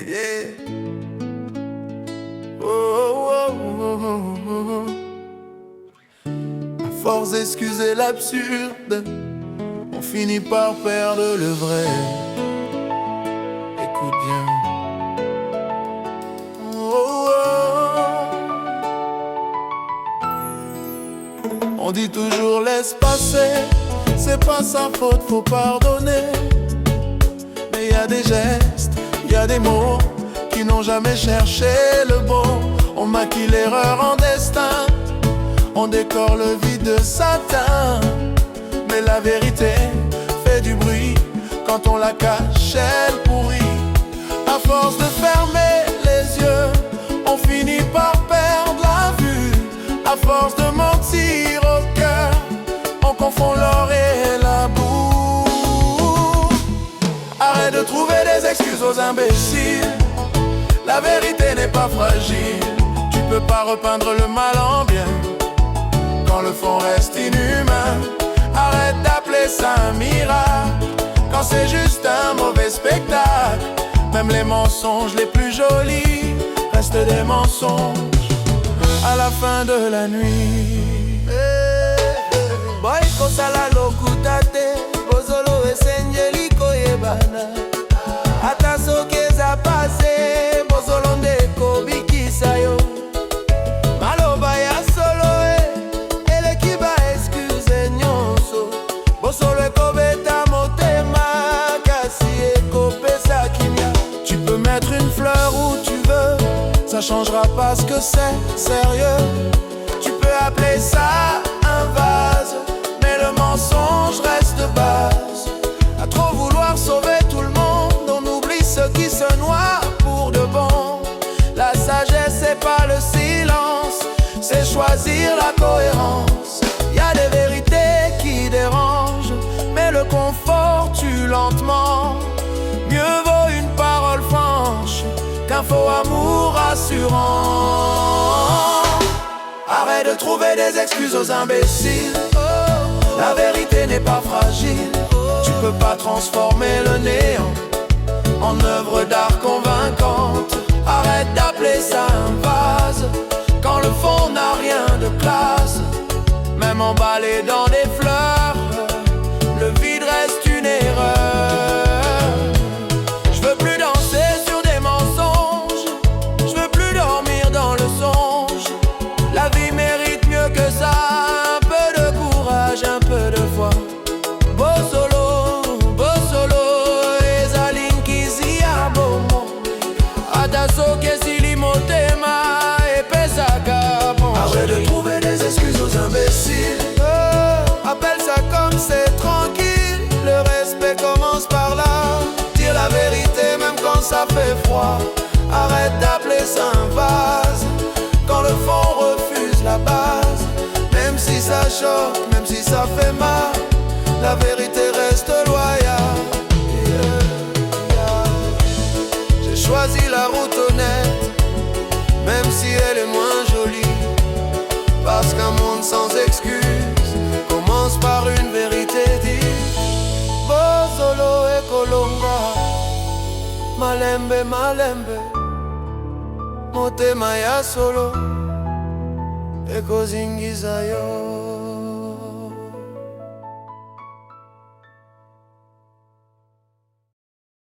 Yeah. Oh, oh, oh, oh, oh. À force d'excuser l'absurde, on finit par perdre le vrai. Écoute bien. Oh, oh. On dit toujours laisse passer, c'est pas sa faute, faut pardonner. Mais y a des gestes, y a des mots qui n'ont jamais cherché le bon. On maquille l'erreur en destin, on décore le vide de satin. Mais la vérité fait du bruit, quand on la cache elle pourrit. À force de fermer les yeux, on finit par perdre la vue. À force de mentir au cœur, on confond l'or et la boue. Arrête de trouver des excuses aux imbéciles, la vérité n'est pas fragile. Tu peux pas repeindre le mal en bien quand le fond reste inhumain. Arrête d'appeler ça un miracle quand c'est juste un mauvais spectacle. Même les mensonges les plus jolis restent des mensonges à la fin de la nuit. Boy kosala lokutate bozolo esenjeli koyebana ata soki eza pase bozolo ndeko bikisa yo maloba ya solo eleki ba excuse nyonso bosolo ekobeta motema kasi ekopesa kimia. Tu peux mettre une fleur où tu veux, ça changera pas ce que c'est sérieux. Tu peux appeler ça un vase, mais le mensonge reste base. À trop vouloir sauver tout le monde, on oublie ceux qui se noient pour de bon. La sagesse c'est pas le silence, c'est choisir la cohérence. Y a des vérités qui dérangent, mais le confort tue lentement. Mieux vaut une parole franche qu'un faux amour rassurant. Arrête de trouver des excuses aux imbéciles, la vérité n'est pas fragile. Tu peux pas transformer le néant en œuvre d'art convaincante. Arrête d'appeler ça un vase quand le fond n'a rien de classe. Même emballé dans des fleurs, le vide reste une erreur. Je veux plus danser sur des mensonges, je veux plus dormir dans le songe. La vie mérite mieux que ça, un peu de courage, un peu de foi. Bosolo, ezalinkizia bomo ata soki esili motema epesaka bon. Arrête de trouver des excuses aux imbéciles, Appelle ça comme c'est tranquille. Le respect commence par là. dire la vérité même quand ça fait froid. Arrête d'appeler ça un vase Quand le fond refuse la base, même si ça choque, même si ça fait mal, la vérité reste loyale. J'ai choisi la route honnête, même si elle est moins jolie. Parce qu'un monde sans excuses commence par une vérité dite. Bozolo et Kolonga, malembe motema ya solo ekozingiza yo.